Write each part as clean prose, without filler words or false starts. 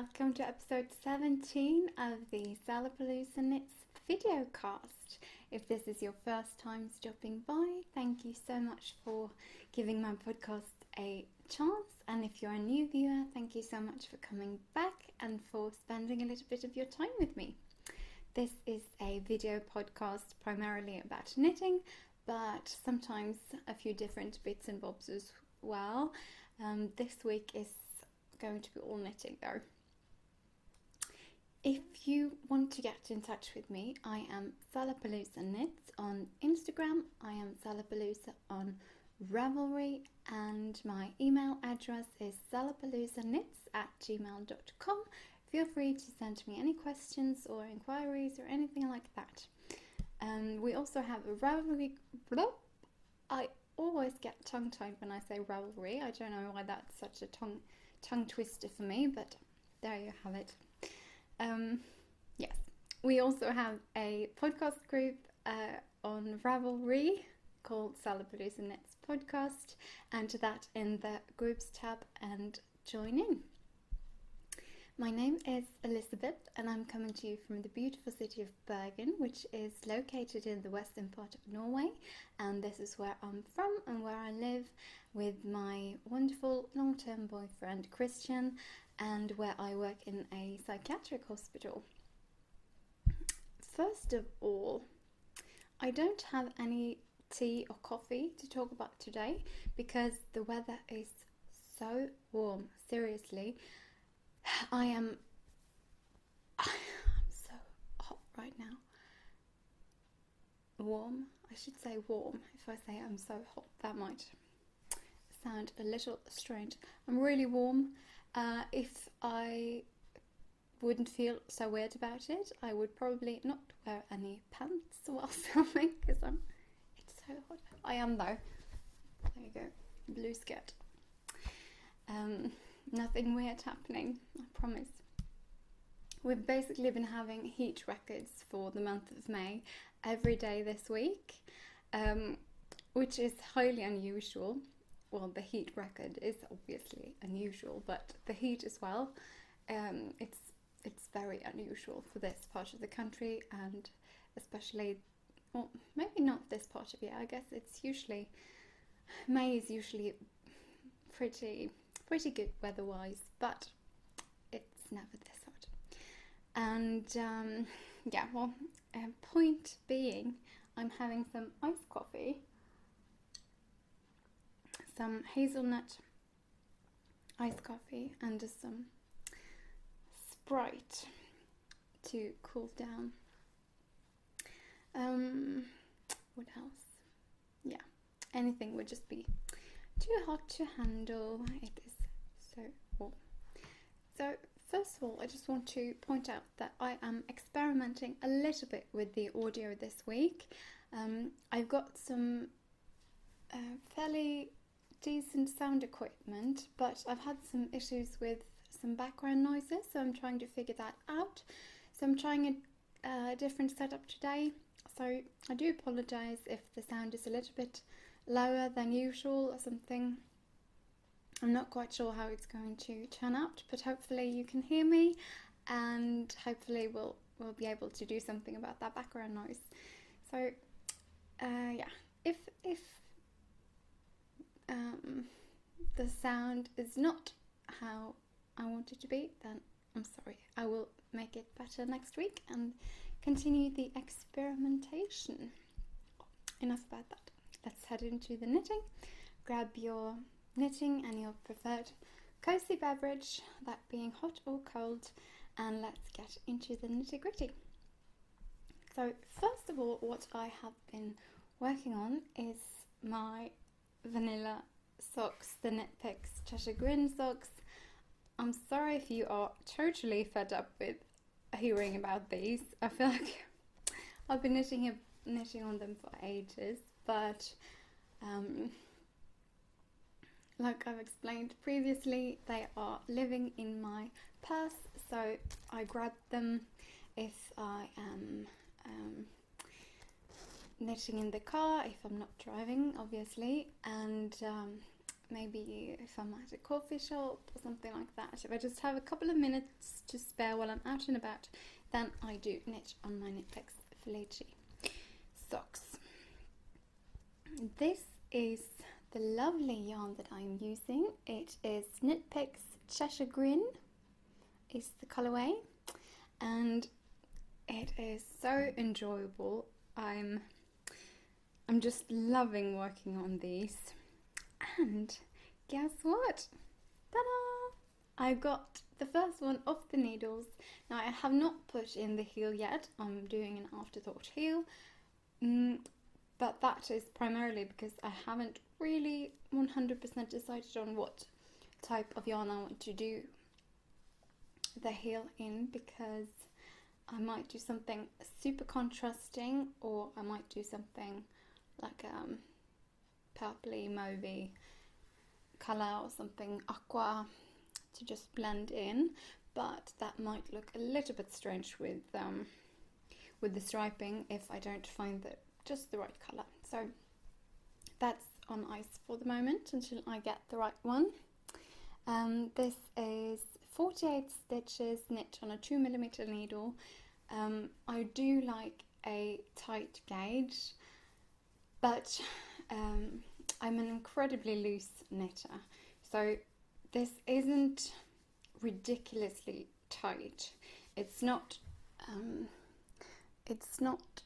welcome to episode 17 of the Salapaloosa Knits video cast. If this is your first time stopping by, thank you so much for giving my podcast a chance, and if you're a new viewer, thank you so much for coming back and for spending a little bit of your time with me. This is a video podcast primarily about knitting, but sometimes a few different bits and bobs as well. This week is going to be all knitting though. If you want to get in touch with me, I am Salapaloosa Knits on Instagram, I am Salapaloosa on Ravelry, and my email address is salapaloosanknits@gmail.com. Feel free to send me any questions or inquiries or anything like that. We also have a Ravelry. I always get tongue-tied when I say Ravelry. I don't know why that's such a tongue twister for me, but there you have it. Yes, we also have a podcast group on Ravelry called Salapaloosa Knits Podcast. Enter that in the groups tab and join in. My name is Elizabeth and I'm coming to you from the beautiful city of Bergen, which is located in the western part of Norway, and this is where I'm from and where I live with my wonderful long-term boyfriend Christian, and where I work in a psychiatric hospital. First of all, I don't have any tea or coffee to talk about today because the weather is so warm. Seriously, I'm so hot right now. Warm? I should say warm. If I say I'm so hot, that might sound a little strange. I'm really warm. If I wouldn't feel so weird about it, I would probably not wear any pants while filming because it's so hot. I am though. There you go. Blue skirt. Nothing weird happening, I promise. We've basically been having heat records for the month of May every day this week, which is highly unusual. Well, the heat record is obviously unusual, but the heat as well, it's very unusual for this part of the country, and especially, well, maybe not this part of it. I guess it's usually, May is usually pretty good weather-wise, but it's never this hot. And yeah, well, point being, I'm having some iced coffee, some hazelnut iced coffee, and just some Sprite to cool down. What else? Yeah, anything would just be too hot to handle. It is so warm. So first of all, I just want to point out that I am experimenting a little bit with the audio this week. I've got some fairly decent sound equipment, but I've had some issues with some background noises, so I'm trying to figure that out. So I'm trying a different setup today, so I do apologize if the sound is a little bit lower than usual or something. I'm not quite sure how it's going to turn out, but hopefully you can hear me, and hopefully we'll be able to do something about that background noise. So yeah, if the sound is not how I want it to be, then I'm sorry. I will make it better next week and continue the experimentation. Enough about that. Let's head into the knitting. Grab your knitting and your preferred cozy beverage, that being hot or cold, and let's get into the nitty-gritty. So first of all, what I have been working on is my vanilla socks, the Knit Picks Cheshire Grin socks. I'm sorry if you are totally fed up with hearing about these. I feel like I've been knitting on them for ages, but like I've explained previously, they are living in my purse, so I grab them if I am knitting in the car, if I'm not driving obviously, and maybe if I'm at a coffee shop or something like that. If I just have a couple of minutes to spare while I'm out and about, then I do knit on my Knitpicks Felici socks. This is the lovely yarn that I'm using. It is Knitpicks Cheshire Grin is the colourway, and it is so enjoyable. I'm just loving working on these. And guess what? Ta-da! I got the first one off the needles. Now I have not put in the heel yet. I'm doing an afterthought heel. But that is primarily because I haven't really 100% decided on what type of yarn I want to do the heel in, because I might do something super contrasting, or I might do something like purpley mauvey colour or something aqua to just blend in, but that might look a little bit strange with the striping if I don't find just the right colour. So that's on ice for the moment until I get the right one. This is 48 stitches knit on a 2mm needle. I do like a tight gauge, but I'm an incredibly loose knitter, so this isn't ridiculously tight. It's not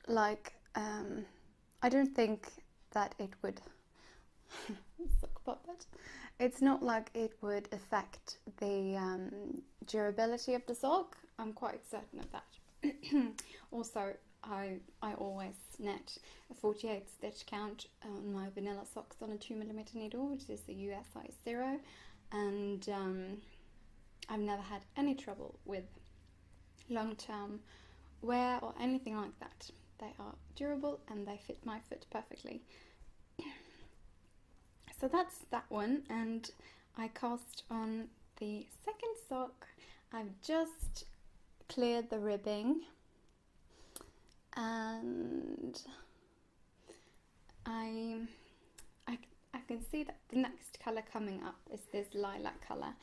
like I don't think that it would sock puppet. It's not like it would affect the durability of the sock. I'm quite certain of that. Also, I always knit a 48 stitch count on my vanilla socks on a 2mm needle, which is the US size 0, and I've never had any trouble with long-term wear or anything like that. They are durable and they fit my foot perfectly. So that's that one, and I cast on the second sock. I've just cleared the ribbing, and I can see that the next colour coming up is this lilac colour,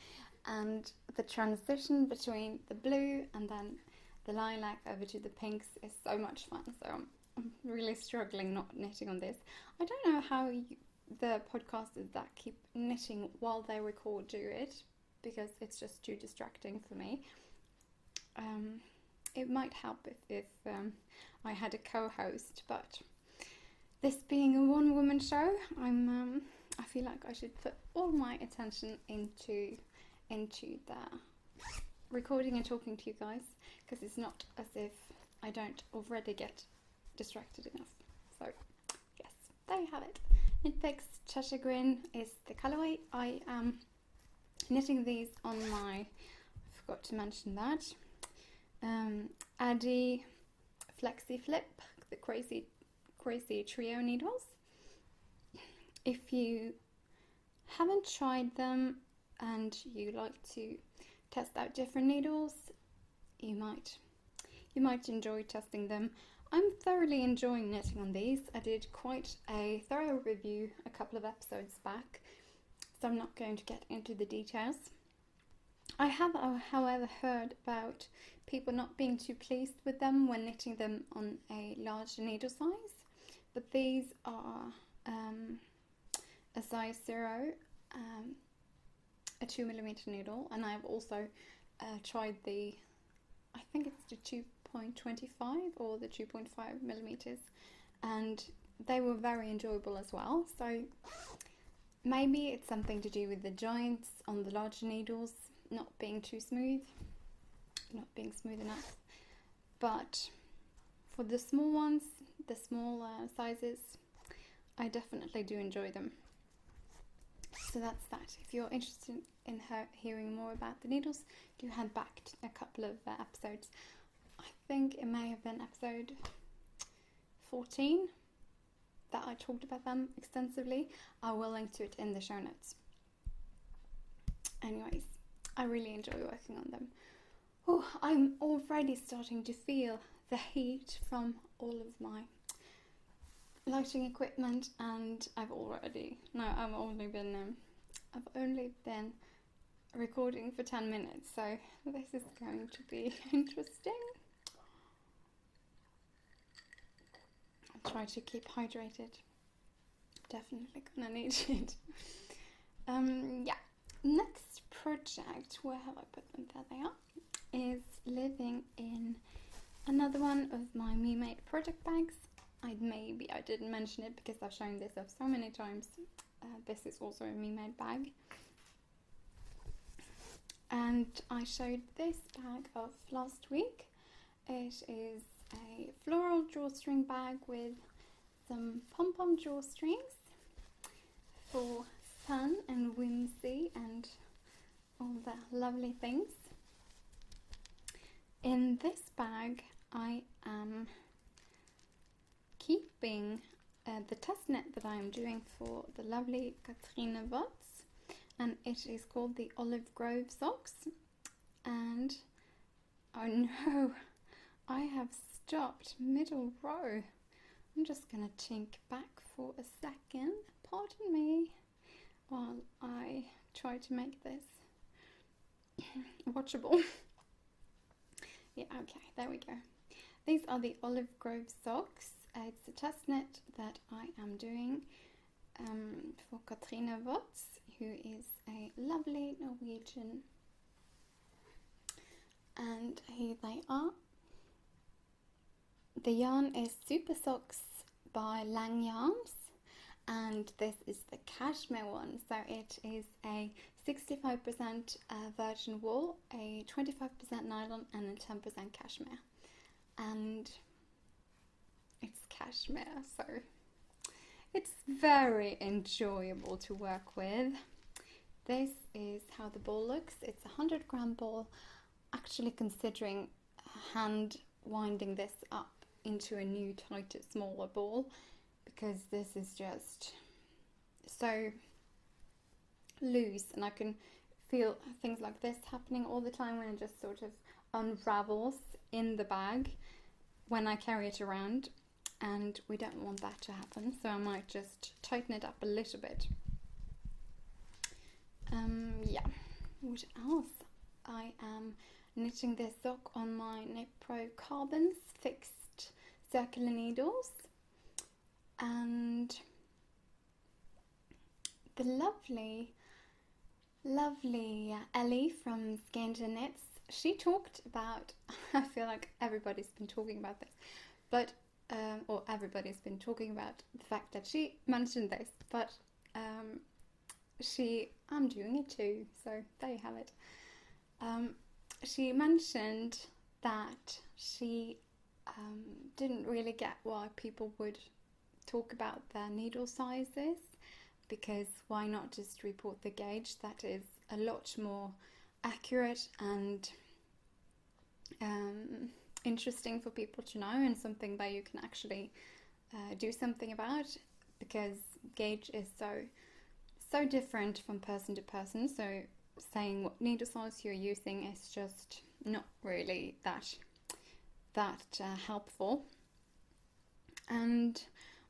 and the transition between the blue and then the lilac over to the pinks is so much fun. So I'm really struggling not knitting on this. I don't know how the podcasters that keep knitting while they record do it, because it's just too distracting for me. It might help if I had a co-host, but this being a one-woman show, I feel like I should put all my attention into the recording and talking to you guys, because it's not as if I don't already get distracted enough. So yes, there you have it. Knitpicks Cheshire Grin is the colourway. I am knitting these on my, I forgot to mention that, Addy Flexi Flip, the crazy trio needles. If you haven't tried them and you like to test out different needles, you might enjoy testing them. I'm thoroughly enjoying knitting on these. I did quite a thorough review a couple of episodes back, so I'm not going to get into the details. I have, however, heard about people not being too pleased with them when knitting them on a larger needle size, but these are a size 0, a 2mm needle, and I've also tried the, I think it's the 2.25 or the 2.5mm, and they were very enjoyable as well. So maybe it's something to do with the joints on the larger needles not being too smooth, not being smooth enough. But for the small ones, the small sizes, I definitely do enjoy them. So that's that. If you're interested in hearing more about the needles, do head back to a couple of episodes. I think it may have been episode 14 that I talked about them extensively. I will link to it in the show notes. Anyways, I really enjoy working on them. Oh, I'm already starting to feel the heat from all of my lighting equipment, and I've only been I've only been recording for 10 minutes, so this is going to be interesting. I'll try to keep hydrated. Definitely gonna need it. Yeah. Next project, where have I put them? There they are. Is living in another one of my me-made project bags. I didn't mention it because I've shown this off so many times. This is also a me-made bag. And I showed this bag off last week. It is a floral drawstring bag with some pom-pom drawstrings for fun and whimsy and all the lovely things. In this bag I am keeping the test net that I am doing for the lovely Katrine Watts, and it is called the Olive Grove socks. And oh no, I have stopped middle row. I'm just gonna chink back for a second, pardon me, while I try to make this watchable. Yeah, okay, there we go. These are the Olive Grove socks. It's a test net that I am doing for Katrine Watts, who is a lovely Norwegian. And here they are. The yarn is Super Socks by Lang Yarns, and this is the cashmere one. So it is a 65% virgin wool, a 25% nylon, and a 10% cashmere. And it's cashmere, so it's very enjoyable to work with. This is how the ball looks. It's a 100-gram ball. Actually considering hand winding this up into a new, tighter, smaller ball, because this is just so loose, and I can feel things like this happening all the time when it just sort of unravels in the bag when I carry it around, and we don't want that to happen, so I might just tighten it up a little bit. Yeah, what else? I am knitting this sock on my Knit Pro Carbons fixed circular needles, and the lovely Ellie from Skander Knits, she talked about, I feel like everybody's been talking about this, but or everybody's been talking about the fact that she mentioned this, but I'm doing it too, so there you have it. She mentioned that she didn't really get why people would talk about their needle sizes, because why not just report the gauge? That is a lot more accurate and interesting for people to know, and something that you can actually do something about, because gauge is so different from person to person. So saying what needle size you're using is just not really that helpful, and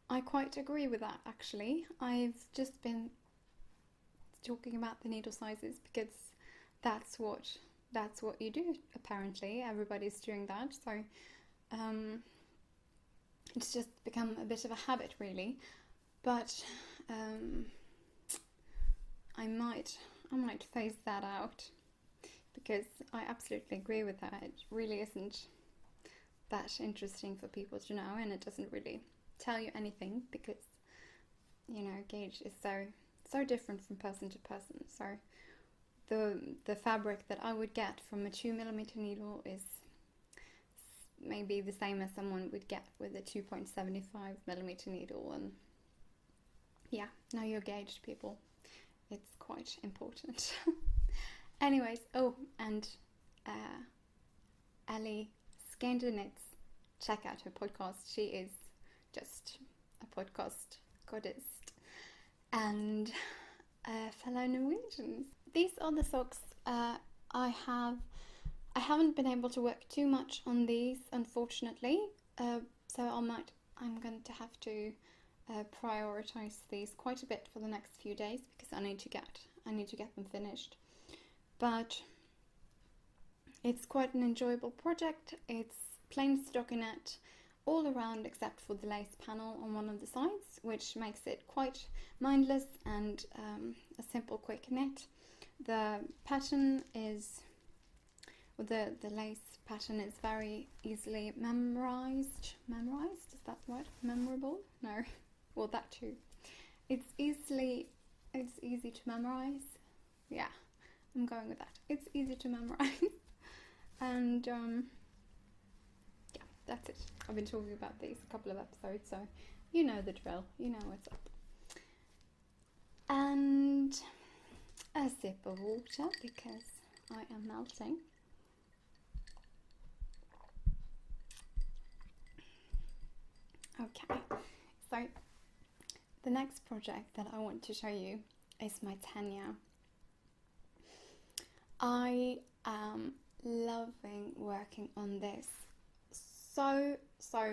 I quite agree with that. Actually, I've just been talking about the needle sizes because that's what you do. Apparently everybody's doing that, so it's just become a bit of a habit, really. But I might phase that out, because I absolutely agree with that. It really isn't that interesting for people to know, and it doesn't really tell you anything, because gauge is so different from person to person. So the fabric that I would get from a 2mm needle is maybe the same as someone would get with a 2.75mm needle, and yeah, know your gauge, people. It's quite important. Anyways, and Ellie Skander Knits, check out her podcast. She is just a podcast goddess and fellow Norwegians. These are the socks. I haven't been able to work too much on these, unfortunately. So I'm going to have to prioritize these quite a bit for the next few days because I need to get them finished. But it's quite an enjoyable project. It's plain stockinette all around except for the lace panel on one of the sides, which makes it quite mindless and a simple quick knit. The pattern is, the lace pattern is very easily memorized. Memorized? Is that the word? Memorable? No. Well, that too. It's easy to memorize. Yeah, I'm going with that. It's easy to memorize. And yeah, that's it. I've been talking about these a couple of episodes, so you know the drill. You know what's up. And a sip of water because I am melting. Okay, so the next project that I want to show you is my Tenure. I am loving working on this so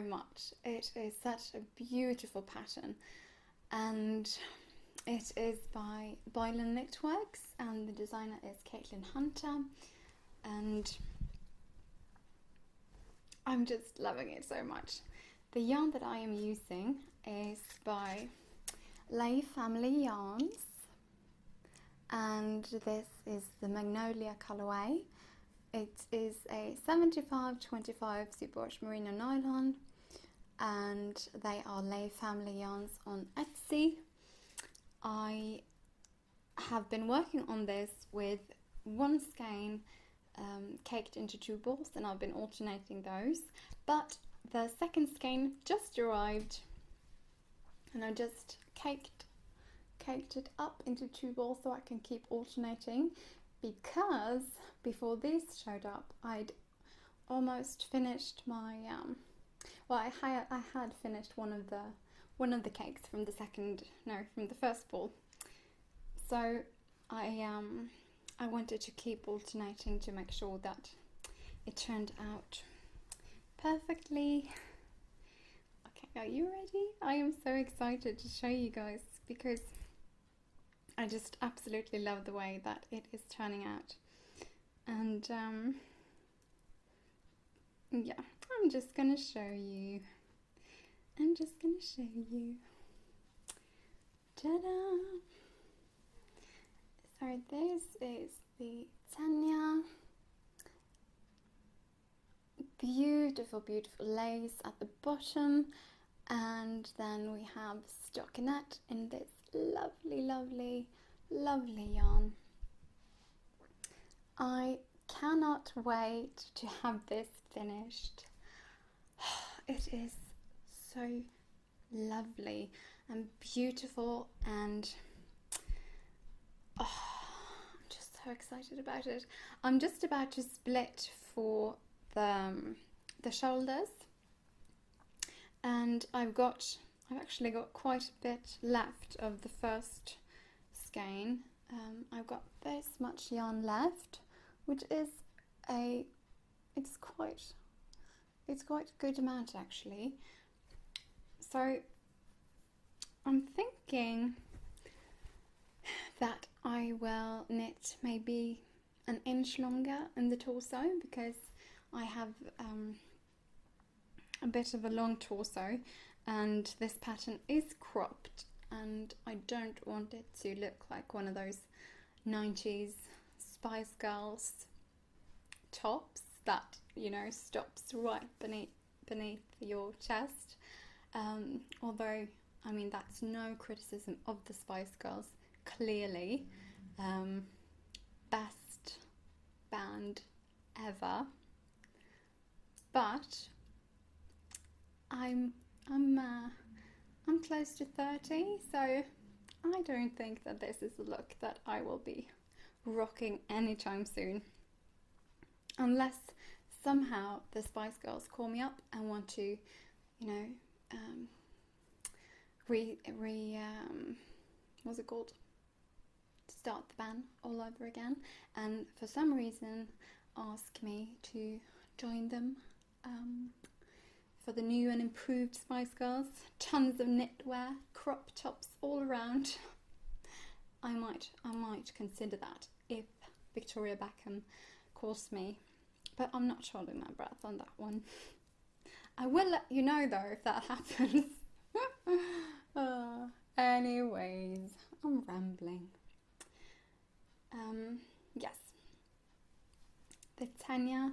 much. It is such a beautiful pattern, and it is by Boylan Knitworks, and the designer is Caitlin Hunter, and I'm just loving it so much. The yarn that I am using is by Lay Family Yarns, and this is the Magnolia colorway. It is a 75-25 superwash merino nylon, and they are Lay Family Yarns on Etsy. I have been working on this with one skein caked into 2 balls, and I've been alternating those, but the second skein just arrived and I just caked it up into 2 balls so I can keep alternating, because before these showed up I'd almost finished my well, I had finished one of the cakes from the first ball, so I wanted to keep alternating to make sure that it turned out perfectly. Okay, are you ready? I am so excited to show you guys because I just absolutely love the way that it is turning out. And yeah, I'm just gonna show you. Ta-da! So this is the Tenure. Beautiful lace at the bottom, and then we have stockinette in this lovely yarn. I cannot wait to have this finished. It is so lovely and beautiful, and I'm just so excited about it. I'm just about to split for the shoulders, and I've actually got quite a bit left of the first skein. I've got this much yarn left, which is it's quite a good amount actually. So I'm thinking that I will knit maybe an inch longer in the torso, because I have a bit of a long torso and this pattern is cropped, and I don't want it to look like one of those 90s Spice Girls tops that, you know, stops right beneath your chest. Although, I mean, that's no criticism of the Spice Girls, clearly. Best band ever. But I'm close to 30, so I don't think that this is a look that I will be rocking anytime soon, unless somehow the Spice Girls call me up and want to, you know, what's it called? Start the band all over again, and for some reason ask me to join them for the new and improved Spice Girls. Tons of knitwear, crop tops all around. I might consider that if Victoria Beckham calls me, but I'm not holding my breath on that one. I will let you know though if that happens. Anyways, I'm rambling. Yes, the Tenure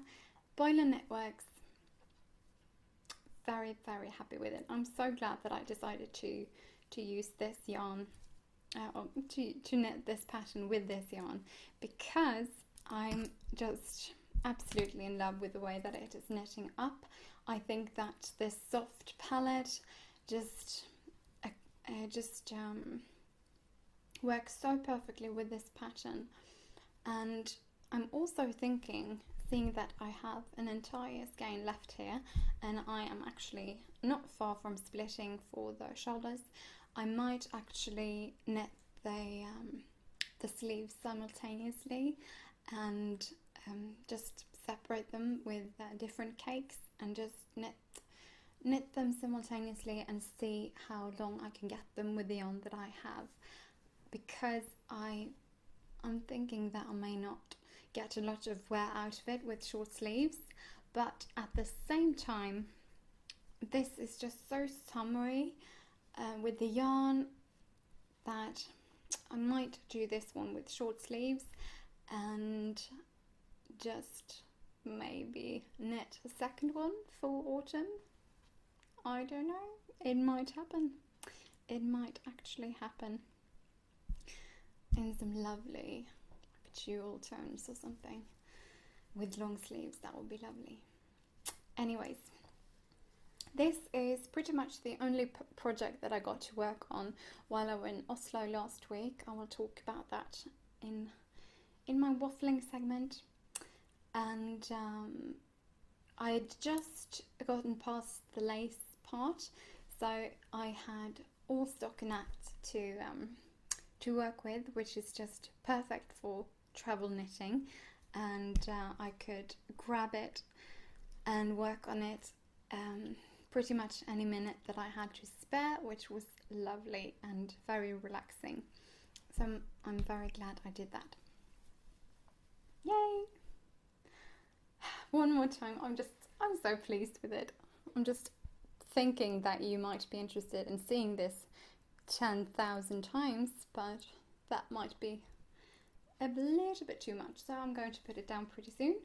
Boiler Networks. Very, very happy with it. I'm so glad that I decided to use this yarn, or to knit this pattern with this yarn, because I'm just absolutely in love with the way that it is knitting up. I think that this soft palette just works so perfectly with this pattern. And I'm also thinking, seeing that I have an entire skein left here and I am actually not far from splitting for the shoulders, I might actually knit the sleeves simultaneously and just separate them with different cakes and just knit them simultaneously and see how long I can get them with the yarn that I have, because I'm thinking that I may not get a lot of wear out of it with short sleeves, but at the same time this is just so summery with the yarn that I might do this one with short sleeves and just maybe knit a second one for autumn. I don't know, it might happen. It might actually happen in some lovely jewel tones or something with long sleeves. That would be lovely. Anyways, this is pretty much the only project that I got to work on while I was in Oslo last week. I will talk about that in my waffling segment. And I had just gotten past the lace part, so I had all stockinette to work with, which is just perfect for travel knitting, and I could grab it and work on it pretty much any minute that I had to spare, which was lovely and very relaxing. So I'm very glad I did that. Yay! One more time, I'm so pleased with it. I'm just thinking that you might be interested in seeing this 10,000 times, but that might be a little bit too much, so I'm going to put it down pretty soon.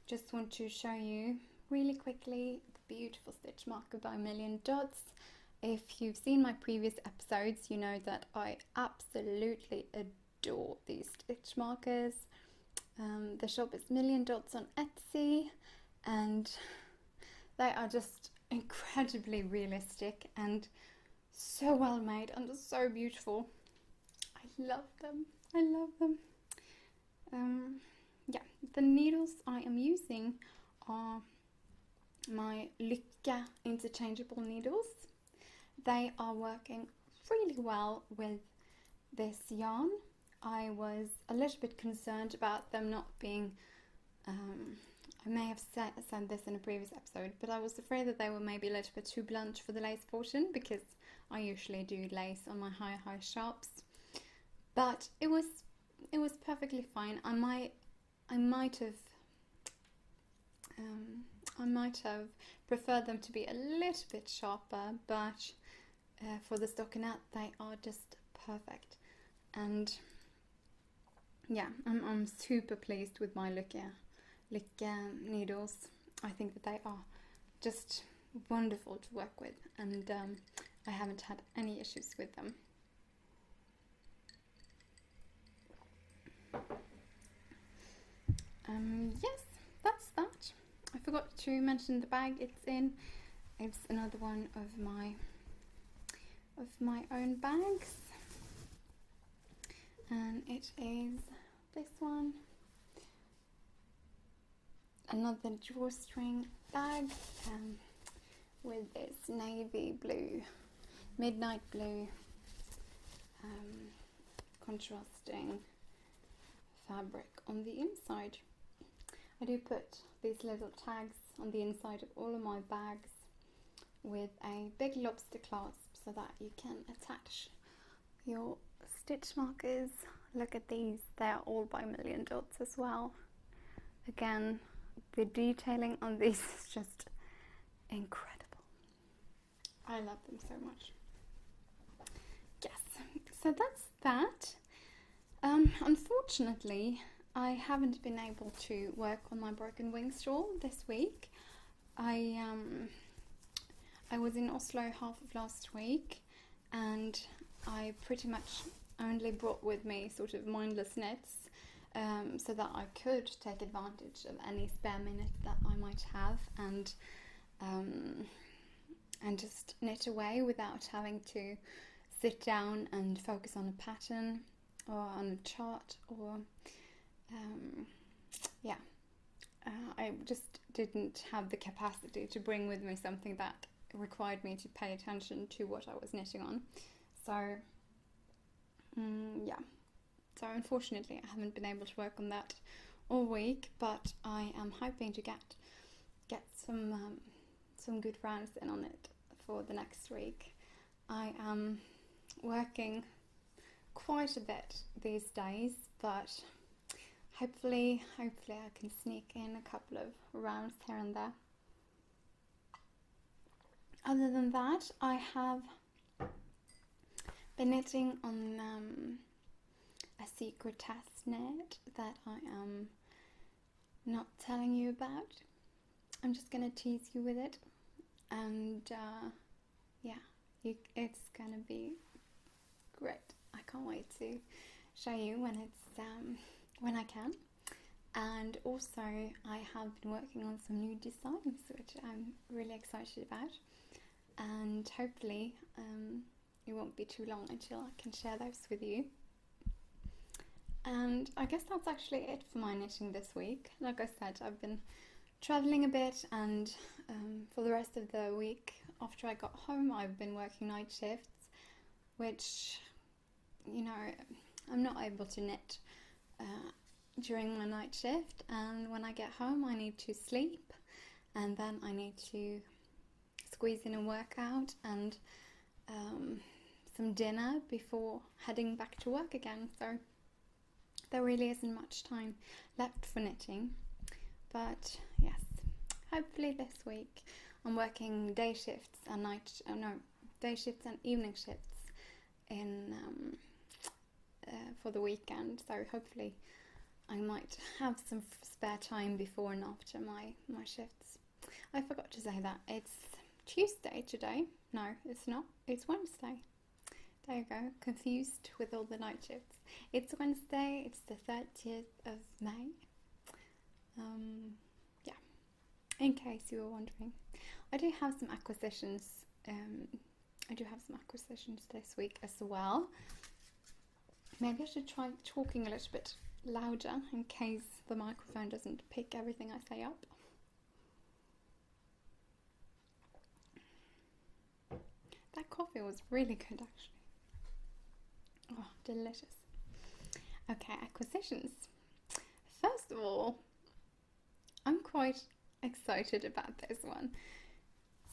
Just want to show you really quickly the beautiful stitch marker by Million Dots. If you've seen my previous episodes, you know that I absolutely adore these stitch markers. The shop is Million Dots on Etsy, and they are just incredibly realistic and so well made and so beautiful. I love them. I love them. Yeah, the needles I am using are my Lykke interchangeable needles. They are working really well with this yarn. I was a little bit concerned about them not being, I may have said this in a previous episode, but I was afraid that they were maybe a little bit too blunt for the lace portion, because I usually do lace on my high sharps. But it was perfectly fine. I might have preferred them to be a little bit sharper, but for the stockinette they are just perfect. And yeah, I'm super pleased with my Lykke needles. I think that they are just wonderful to work with, and I haven't had any issues with them. Yes, that's that. I forgot to mention the bag it's in. It's another one of my own bags, and it is this one, another drawstring bag with this navy blue, midnight blue contrasting fabric on the inside. I do put these little tags on the inside of all of my bags with a big lobster clasp so that you can attach your stitch markers. Look at these, they're all by Million Dots as well. Again, the detailing on these is just incredible. I love them so much. Yes, so that's that. Unfortunately, I haven't been able to work on my Broken Wings shawl this week. I was in Oslo half of last week, and I pretty much only brought with me sort of mindless knits, so that I could take advantage of any spare minute that I might have, and just knit away without having to sit down and focus on a pattern or on a chart, or I just didn't have the capacity to bring with me something that required me to pay attention to what I was knitting on. So so unfortunately I haven't been able to work on that all week, but I am hoping to get some good rounds in on it for the next week. I am working quite a bit these days, but hopefully I can sneak in a couple of rounds here and there. Other than that, I have been knitting on a secret test knit that I am not telling you about. I'm just gonna tease you with it, and it's gonna be great. I can't wait to show you when I can. And also I have been working on some new designs, which I'm really excited about, and hopefully it won't be too long until I can share those with you. And I guess that's actually it for my knitting this week. Like I said, I've been traveling a bit, and for the rest of the week after I got home, I've been working night shifts, which, you know, I'm not able to knit during my night shift, and when I get home I need to sleep, and then I need to squeeze in a workout and some dinner before heading back to work again, so there really isn't much time left for knitting. But yes, hopefully this week I'm working day shifts and day shifts and evening shifts in for the weekend, so hopefully I might have some spare time before and after my shifts. I forgot to say that it's Tuesday today. No, it's not. It's Wednesday. There you go. Confused with all the night shifts. It's Wednesday. It's the 30th of May. In case you were wondering, I do have some acquisitions. This week as well. Maybe I should try talking a little bit louder in case the microphone doesn't pick everything I say up. That coffee was really good, actually. Oh, delicious. Okay, acquisitions. First of all, I'm quite excited about this one.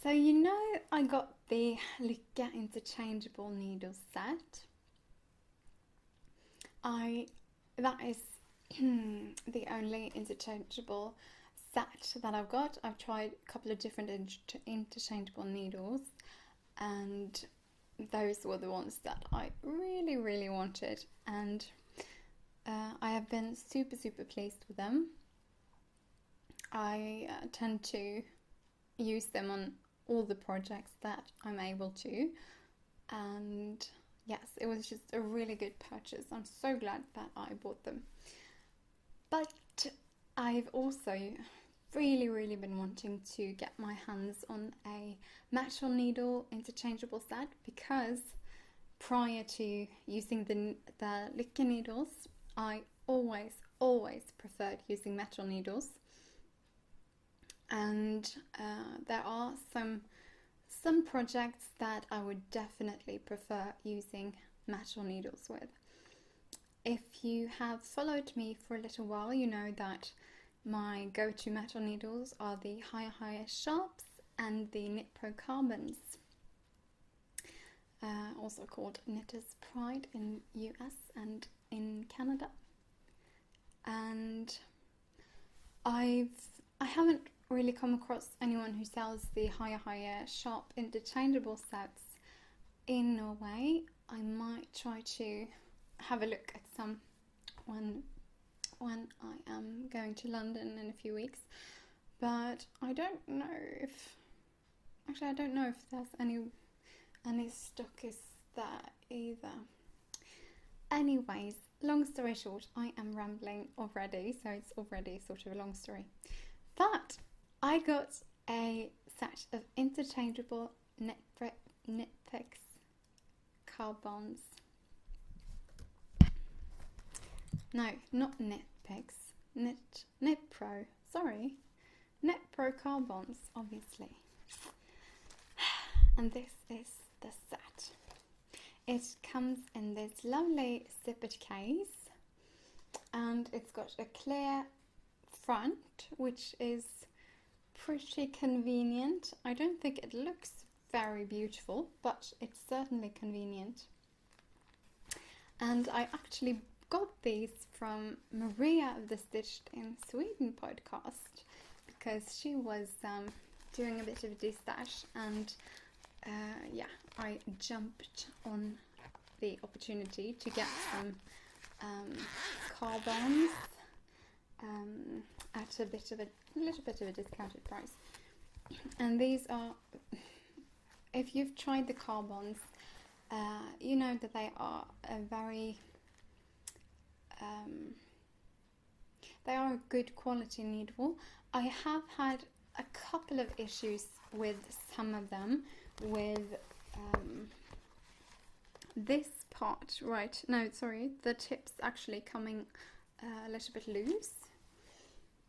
So you know I got the Lykke interchangeable needle set. That is the only interchangeable set that I've got. I've tried a couple of different interchangeable needles, and those were the ones that I really, really wanted, and I have been super, super pleased with them. I tend to use them on all the projects that I'm able to, and yes, it was just a really good purchase. I'm so glad that I bought them. But I've also really, really been wanting to get my hands on a metal needle interchangeable set, because prior to using the Lykke needles, I always preferred using metal needles. And there are some projects that I would definitely prefer using metal needles with. If you have followed me for a little while, you know that my go-to metal needles are the Higher Sharps and the Knit Pro Carbons, also called Knitter's Pride in US and in Canada. And I haven't really come across anyone who sells the higher sharp interchangeable sets in Norway. I might try to have a look at some when I am going to London in a few weeks, but I don't know if there's any stock is there either. Anyways, long story short, I am rambling already, so it's already sort of a long story. But I got a set of interchangeable knit picks carbons. No, not knit picks. Knit Pro. Sorry, Knit Pro carbons, obviously. And this is the set. It comes in this lovely zippered case, and it's got a clear front, which is pretty convenient. I don't think it looks very beautiful, but it's certainly convenient. And I actually got these from Maria of the Stitched in Sweden podcast, because she was doing a bit of a de-stash, and I jumped on the opportunity to get some carbons at a little bit of a discounted price. And these are, if you've tried the carbons, you know that they are they are a good quality needle. I have had a couple of issues with some of them, with this part, the tips actually coming a little bit loose,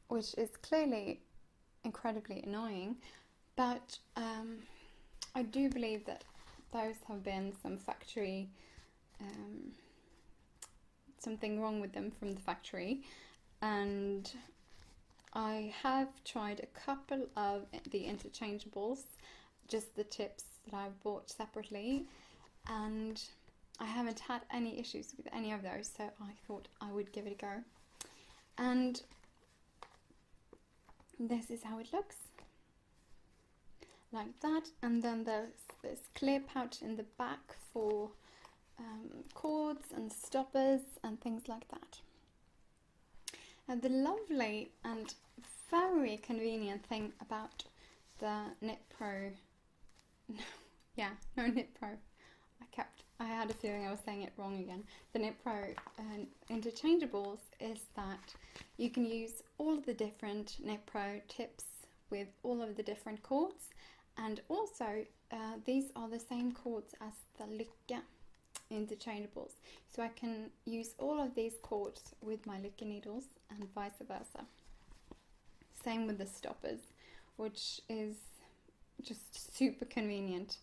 which is clearly incredibly annoying, but I do believe that those have been some factory, something wrong with them from the factory, and I have tried a couple of the interchangeables, just the tips that I've bought separately, and I haven't had any issues with any of those, so I thought I would give it a go. And this is how it looks, like that. And then there's this clear pouch in the back for cords and stoppers and things like that. And the lovely and very convenient thing about the Knit Pro, Knit Pro, I had a feeling I was saying it wrong again. The Knit Pro interchangeables is that you can use all of the different Knit Pro tips with all of the different cords, and also these are the same cords as the Lykke interchangeables, so I can use all of these cords with my Lykke needles and vice versa. Same with the stoppers, which is just super convenient.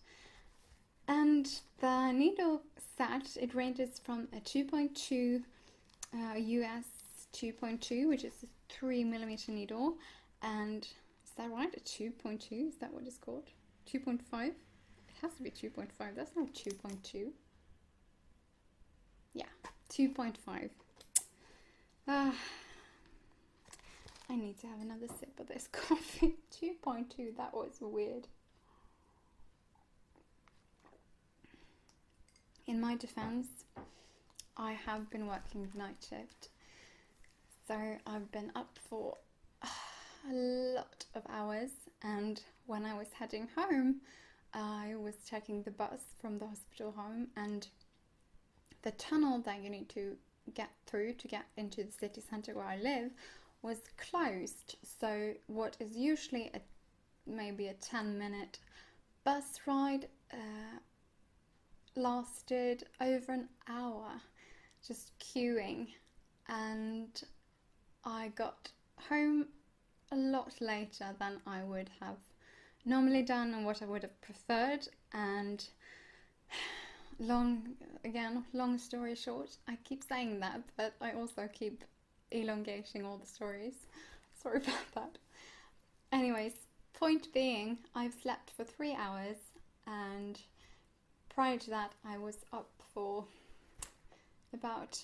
And the needle set, it ranges from a 2.2 US 2.2, which is a 3mm needle, and is that right? A 2.2? Is that what it's called? 2.5? It has to be 2.5. That's not 2.2. Yeah, 2.5. I need to have another sip of this coffee. 2.2, that was weird. In my defense, I have been working the night shift, so I've been up for a lot of hours, and when I was heading home, I was taking the bus from the hospital home, and the tunnel that you need to get through to get into the city centre where I live was closed. So what is usually maybe a 10-minute bus ride lasted over an hour just queuing, and I got home a lot later than I would have normally done and what I would have preferred. And long story short, I keep saying that, but I also keep elongating all the stories. Sorry about that. Anyways, point being, I've slept for 3 hours, and prior to that I was up for about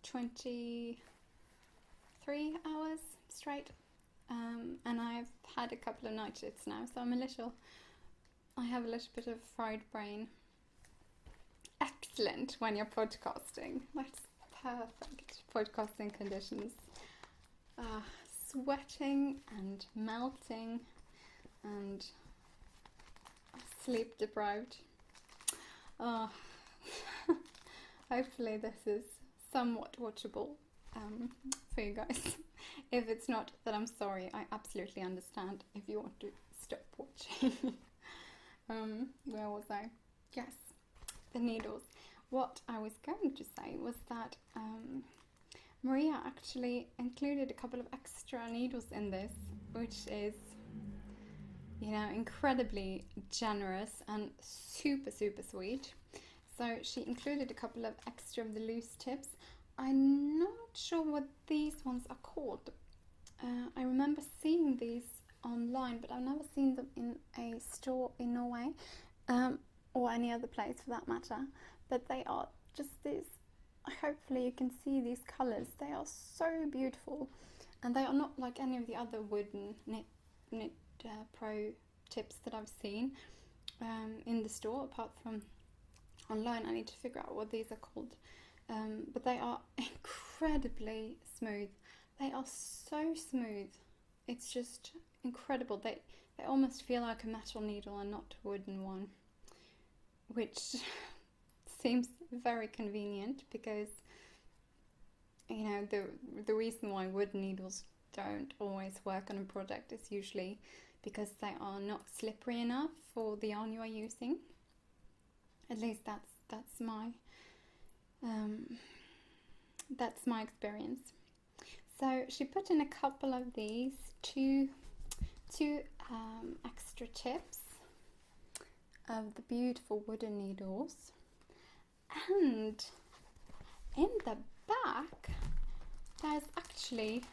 23 hours straight, and I've had a couple of night shifts now, so I have a little bit of fried brain. Excellent when you're podcasting. That's perfect podcasting conditions. Sweating and melting and sleep deprived. Hopefully this is somewhat watchable for you guys. If it's not, then I'm sorry. I absolutely understand if you want to stop watching. Where was I? Yes, the needles. What I was going to say was that Maria actually included a couple of extra needles in this, which is, you know, incredibly generous and super, super sweet. So she included a couple of extra of the loose tips. I'm not sure what these ones are called. I remember seeing these online, but I've never seen them in a store in Norway, or any other place for that matter. But they are just these, hopefully you can see these colours. They are so beautiful, and they are not like any of the other wooden knit pro tips that I've seen in the store, apart from online. I need to figure out what these are called, but they are incredibly smooth. They are so smooth, it's just incredible. They almost feel like a metal needle and not a wooden one, which seems very convenient, because, you know, the reason why wooden needles don't always work on a product is usually because they are not slippery enough for the yarn you are using. At least that's my experience. So she put in a couple of these two extra tips of the beautiful wooden needles, and in the back there's actually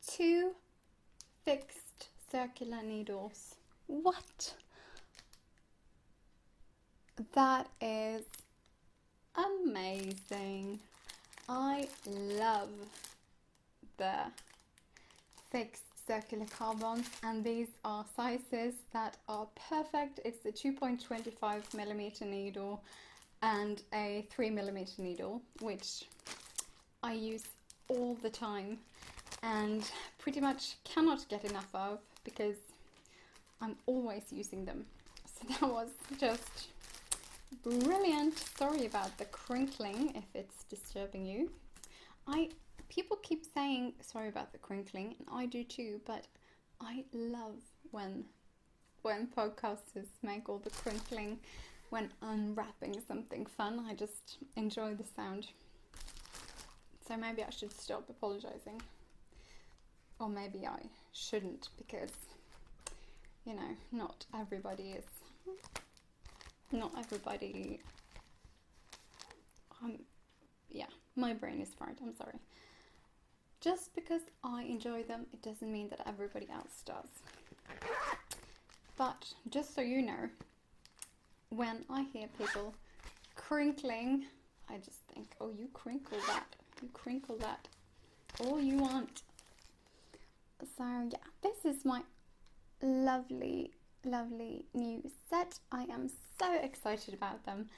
2 fixed circular needles. What? That is amazing. I love the fixed circular carbons, and these are sizes that are perfect. It's a 2.25mm needle and a 3mm needle, which I use all the time and pretty much cannot get enough of, because I'm always using them. So that was just brilliant. Sorry about the crinkling if it's disturbing you. People keep saying sorry about the crinkling, and I do too, but I love when podcasters make all the crinkling when unwrapping something fun. I just enjoy the sound. So maybe I should stop apologizing, or maybe I shouldn't, because, you know, not everybody, yeah, my brain is fried, I'm sorry. Just because I enjoy them, it doesn't mean that everybody else does. But just so you know, when I hear people crinkling, I just think, oh, you crinkle that all you want. So yeah, this is my lovely new set. I am so excited about them.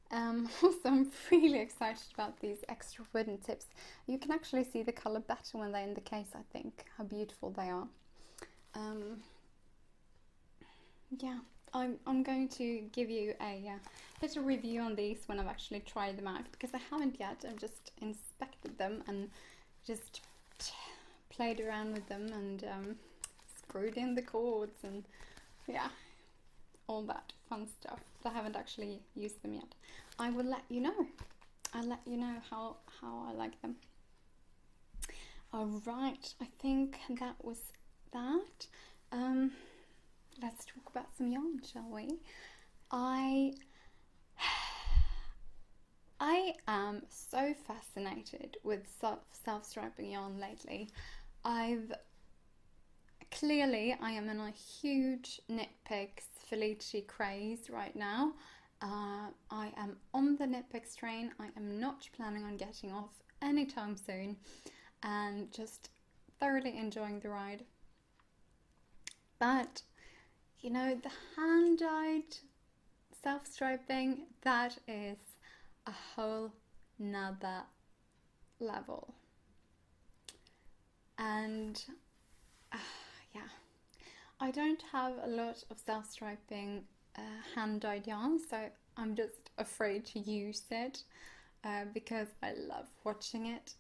Also, I'm really excited about these extra wooden tips. You can actually see the color better when they're in the case, I think, how beautiful they are. Yeah, I'm going to give you a little review on these when I've actually tried them out, because I haven't yet. I've just inspected them and just played around with them and screwed in the cords and yeah, all that fun stuff. I haven't actually used them yet. I will let you know. I'll let you know how I like them. Alright, I think that was that. Let's talk about some yarn, shall we? I am so fascinated with self-striping yarn lately. I've clearly I am in a huge nitpicks Felici craze right now. I am on the nitpicks train. I am not planning on getting off anytime soon, and just thoroughly enjoying the ride. But you know, the hand-dyed self-striping, that is a whole nother level. And yeah, I don't have a lot of self-striping hand-dyed yarn, so I'm just afraid to use it because I love watching it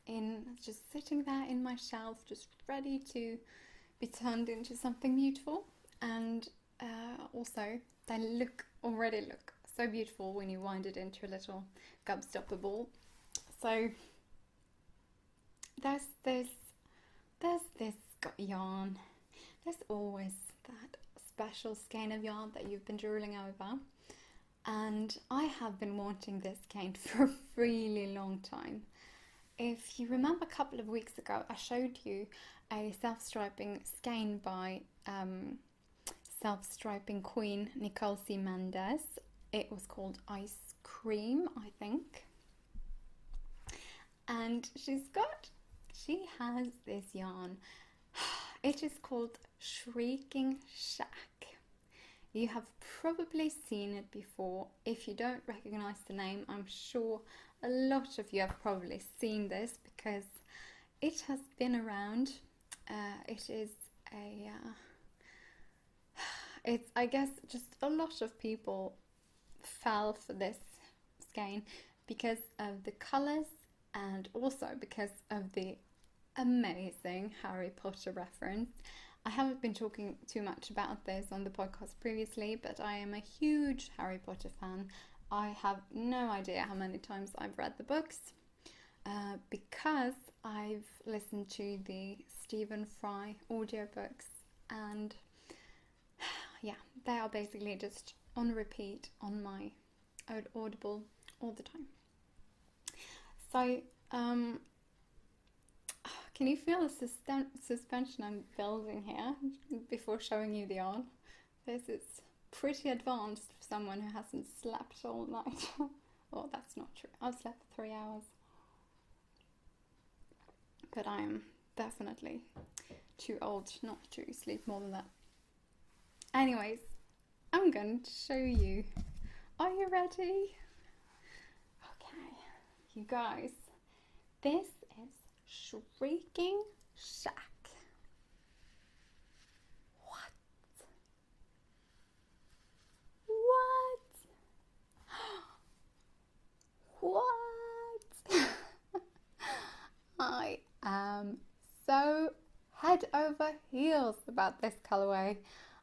in just sitting there in my shelf, just ready to be turned into something beautiful. And also they already look so beautiful when you wind it into a little gobstopper ball. So there's this yarn. There's always that special skein of yarn that you've been drooling over, and I have been wanting this skein for a really long time. If you remember, a couple of weeks ago I showed you a self-striping skein by self-striping queen Nicole C. Mendez. It was called Ice Cream, I think. And she has this yarn. It is called Shrieking Shack. You have probably seen it before. If you don't recognize the name, I'm sure a lot of you have probably seen this because it has been around. It is it's, I guess, just a lot of people fell for this skein because of the colours and also because of the amazing Harry Potter reference. I haven't been talking too much about this on the podcast previously, but I am a huge Harry Potter fan. I have no idea how many times I've read the books because I've listened to the Stephen Fry audiobooks, and yeah, they are basically just on repeat on my Audible all the time. So, can you feel the suspension I'm building here before showing you the yarn? This is pretty advanced for someone who hasn't slept all night. Oh, that's not true. I've slept for 3 hours. But I am definitely too old not to sleep more than that. Anyways, I'm going to show you. Are you ready? Okay, you guys, this is Shrieking Shack. What? What? I am so head over heels about this colorway.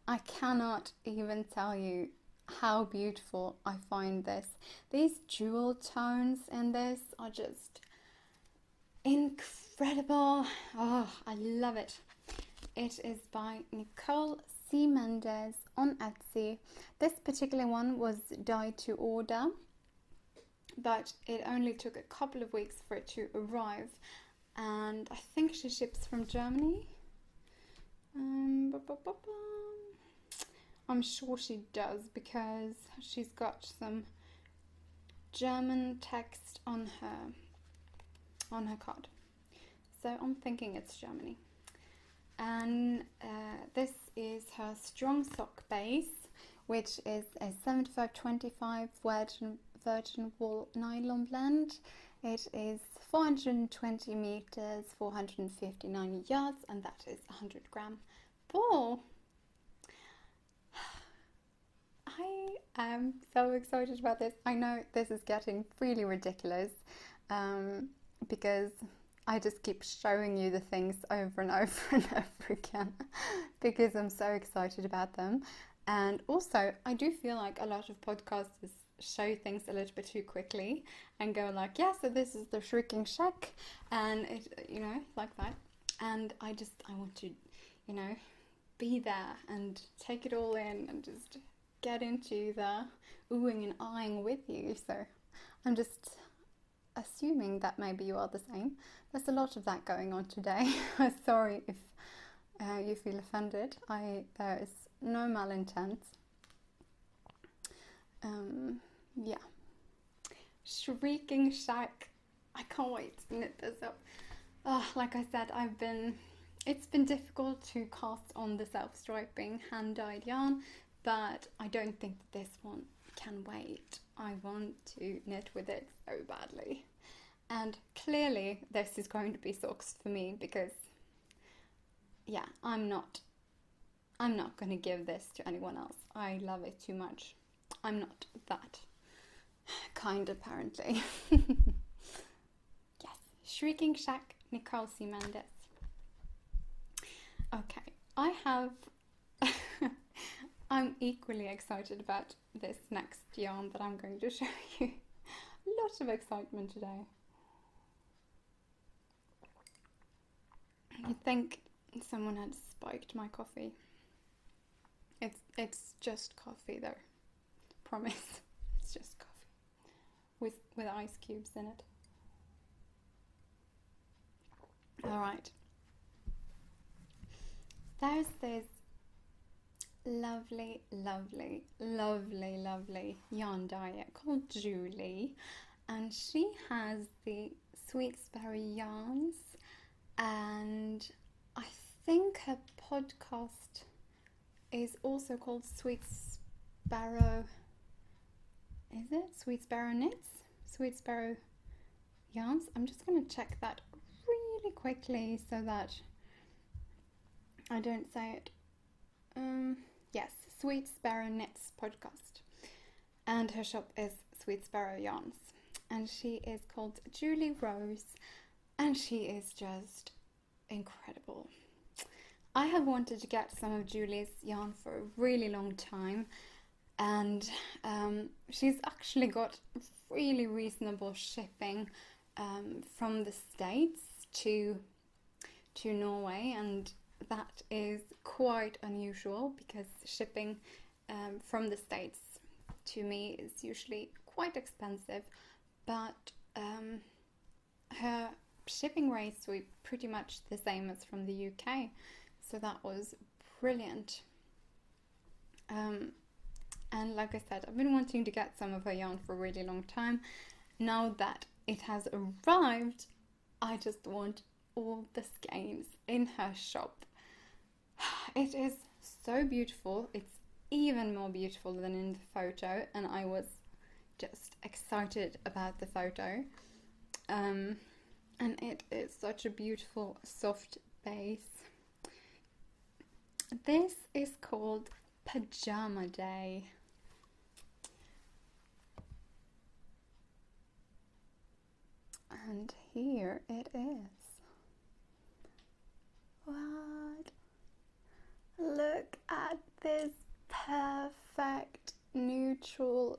I cannot even tell you how beautiful I find this. These jewel tones in this are just incredible. Oh, I love it. It is by Nicole C. Mendez on Etsy. This particular one was dyed to order, but it only took a couple of weeks for it to arrive, and I think she ships from Germany. I'm sure she does because she's got some German text on her card, so I'm thinking it's Germany. And this is her strong sock base, which is a 75-25 virgin wool nylon blend. It is 420 meters, 459 yards, and that is 100 gram ball. I am so excited about this. I know this is getting really ridiculous because I just keep showing you the things over and over and over again because I'm so excited about them. And also, I do feel like a lot of podcasters show things a little bit too quickly and go like, yeah, so this is the Shrieking Shack, and it, you know, like that. And I want to, you know, be there and take it all in and just get into the oohing and eyeing with you. So I'm just assuming that maybe you are the same. There's a lot of that going on today. Sorry if you feel offended. There is no malintent. Yeah. Shrieking Shack. I can't wait to knit this up. Like I said, it's been difficult to cast on the self-striping hand-dyed yarn, but I don't think that this one can wait. I want to knit with it so badly. And clearly this is going to be socks for me because, yeah, I'm not going to give this to anyone else. I love it too much. I'm not that kind, apparently. Yes, Shrieking Shack, Nicole C. Mendes. Okay, I'm equally excited about this next yarn that I'm going to show you. Lots of excitement today. You'd think someone had spiked my coffee. It's just coffee though. Promise. It's just coffee with ice cubes in it. Alright. There's this lovely yarn dyer called Julie, and she has the Sweet Sparrow yarns, and I think her podcast is also called Sweet Sparrow. Is it Sweet Sparrow Knits? Sweet Sparrow Yarns? I'm just going to check that really quickly so that I don't say it. Yes, Sweet Sparrow Knits podcast, and her shop is Sweet Sparrow Yarns, and she is called Julie Rose, and she is just incredible. I have wanted to get some of Julie's yarn for a really long time, and she's actually got really reasonable shipping from the States to Norway, and that is quite unusual because shipping from the States to me is usually quite expensive, but her shipping rates were pretty much the same as from the UK, so that was brilliant. And like I said, I've been wanting to get some of her yarn for a really long time. Now that it has arrived, I just want all the skeins in her shop. It is so beautiful. It's even more beautiful than in the photo, and I was just excited about the photo. And it is such a beautiful soft base. This is called Pajama Day. And here it is. What? Look at this perfect neutral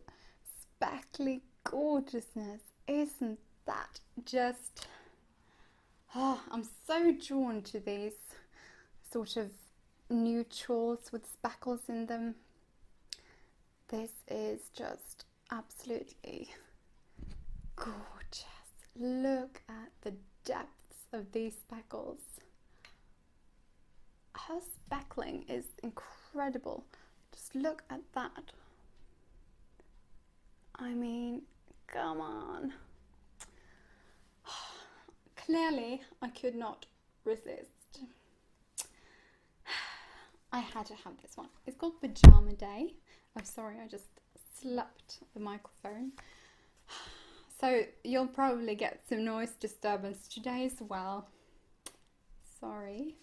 speckly gorgeousness. Isn't that just... Oh, I'm so drawn to these sort of neutrals with speckles in them. This is just absolutely gorgeous. Look at the depths of these speckles. Her speckling is incredible. Just look at that. I mean, come on. Clearly, I could not resist. I had to have this one. It's called Pajama Day. I'm sorry, I just slapped the microphone. So you'll probably get some noise disturbance today as well. Sorry.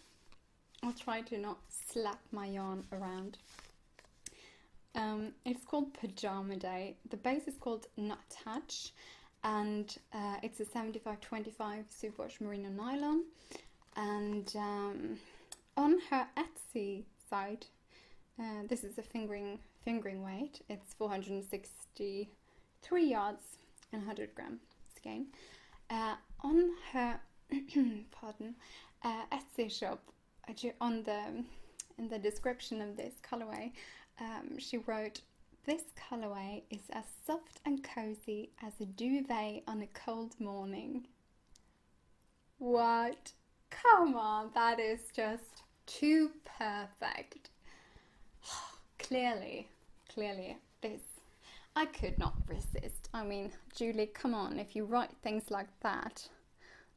I'll try to not slap my yarn around. It's called Pajama Day. The base is called Nut Hatch, and it's a 75/25 superwash merino nylon. And on her Etsy site, this is a fingering weight. It's 463 yards and 100 gram skein. On her Etsy shop, in the description of this colorway, she wrote, "This colorway is as soft and cozy as a duvet on a cold morning." What? Come on, that is just too perfect. Clearly, this, I could not resist. I mean, Julie, come on, if you write things like that,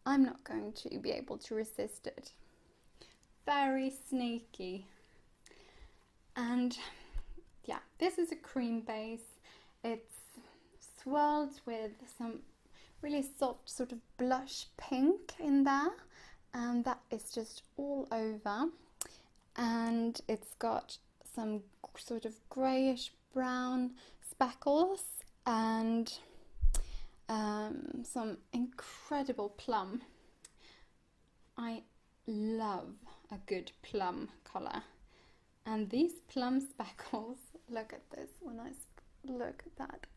I'm not going to be able to resist it. Very sneaky. And yeah, this is a cream base. It's swirled with some really soft sort of blush pink in there, and that is just all over. And it's got some sort of greyish brown speckles and some incredible plum. I love a good plum colour. And these plum speckles, look at this, when I look at that.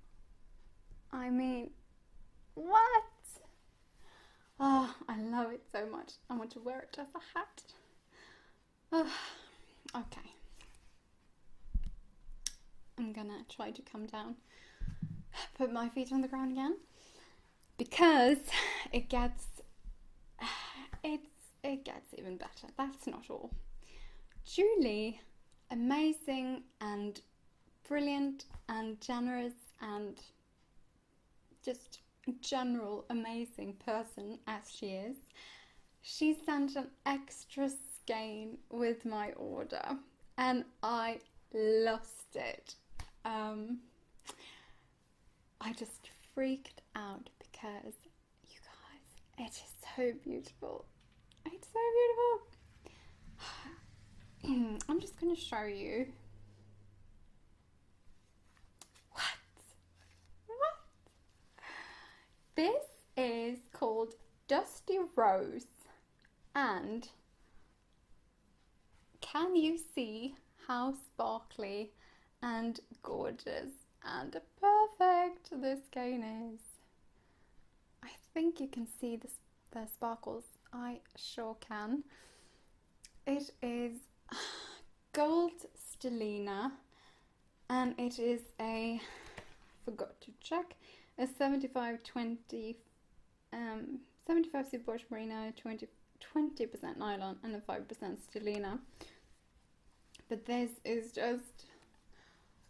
I mean, what? Oh, I love it so much. I want to wear it as a hat. Oh, okay. I'm gonna try to come down, put my feet on the ground again, because it gets even better. That's not all. Julie, amazing and brilliant and generous and just a general amazing person as she is, she sent an extra skein with my order and I lost it. I just freaked out because, you guys, it is so beautiful. It's so beautiful. I'm just going to show you. What? This is called Dusty Rose, and can you see how sparkly and gorgeous and perfect this skein is? I think you can see the sparkles. I sure can. It is gold stellina, and it is a, forgot to check, a 75-20, 75 superwash merino, 20% nylon, and a 5% stellina. But this is just,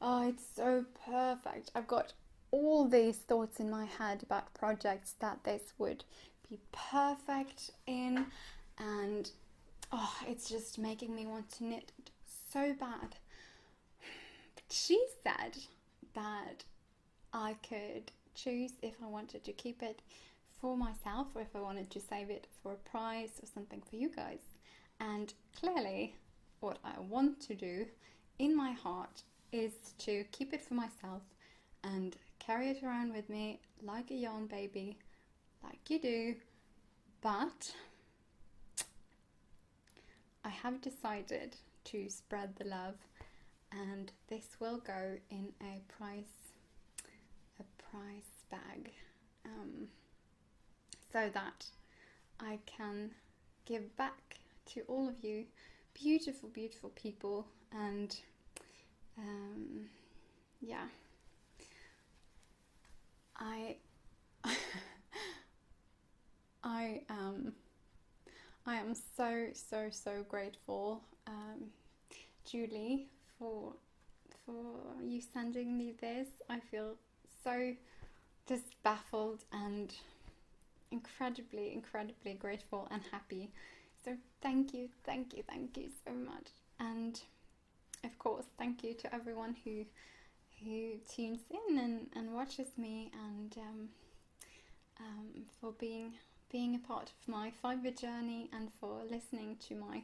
oh, it's so perfect. I've got all these thoughts in my head about projects that this would be perfect in, and oh, it's just making me want to knit it so bad. But she said that I could choose if I wanted to keep it for myself or if I wanted to save it for a prize or something for you guys. And clearly what I want to do in my heart is to keep it for myself and carry it around with me like a yarn baby, like you do. But I have decided to spread the love, and this will go in a prize bag, so that I can give back to all of you beautiful people. And yeah, I am so grateful, Julie, for you sending me this. I feel so just baffled and incredibly grateful and happy. So thank you so much. And of course, thank you to everyone who tunes in and watches me, and for being a part of my Fiverr journey, and for listening to my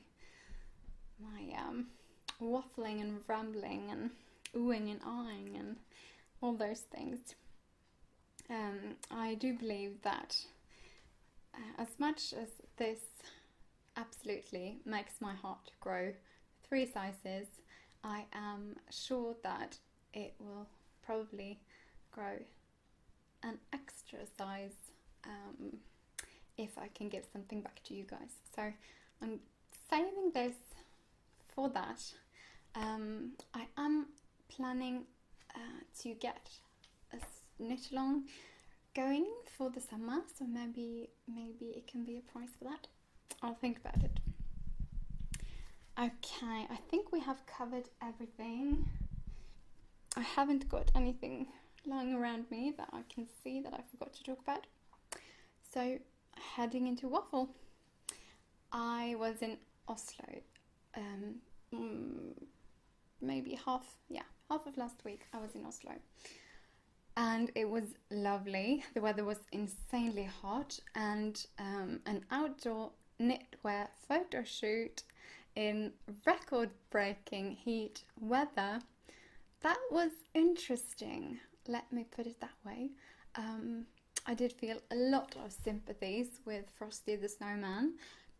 waffling and rambling and oohing and ahhing and all those things. I do believe that as much as this absolutely makes my heart grow 3 sizes, I am sure that it will probably grow an extra size if I can give something back to you guys. So I'm saving this for that. I am planning to get a knit along going for the summer, so maybe it can be a prize for that. I'll think about it. Okay, I think we have covered everything. I haven't got anything lying around me that I can see that I forgot to talk about. So, heading into waffle. I was in Oslo, maybe half of last week I was in Oslo. And it was lovely. The weather was insanely hot, and an outdoor knitwear photo shoot in record-breaking heat weather. That was interesting, let me put it that way. I did feel a lot of sympathies with Frosty the Snowman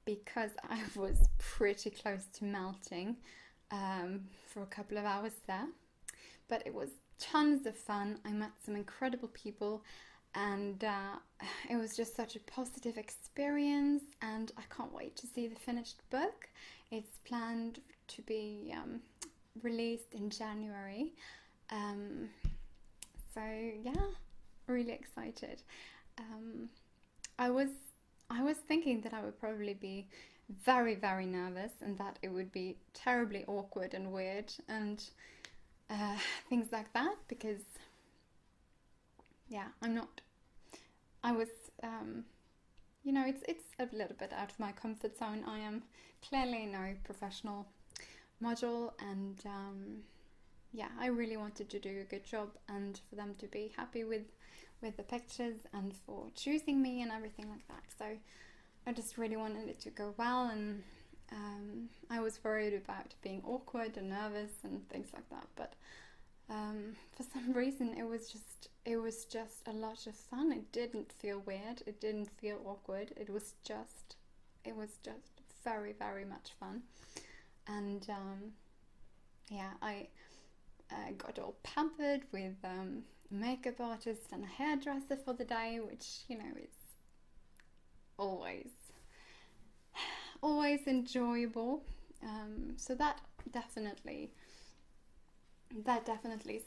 because I was pretty close to melting for a couple of hours there. But it was tons of fun. I met some incredible people, and it was just such a positive experience, and I can't wait to see the finished book. It's planned to be released in January. So yeah, really excited. I was thinking that I would probably be very, very nervous, and that it would be terribly awkward and weird and things like that, because yeah, I was it's a little bit out of my comfort zone. I am clearly no professional model, and yeah, I really wanted to do a good job and for them to be happy with the pictures and for choosing me and everything like that. So I just really wanted it to go well, and I was worried about being awkward and nervous and things like that, but for some reason it was just a lot of fun. It didn't feel weird, it didn't feel awkward, it was just very, very much fun. And yeah, I got all pampered with a makeup artist and a hairdresser for the day, which, you know, is always enjoyable. So that definitely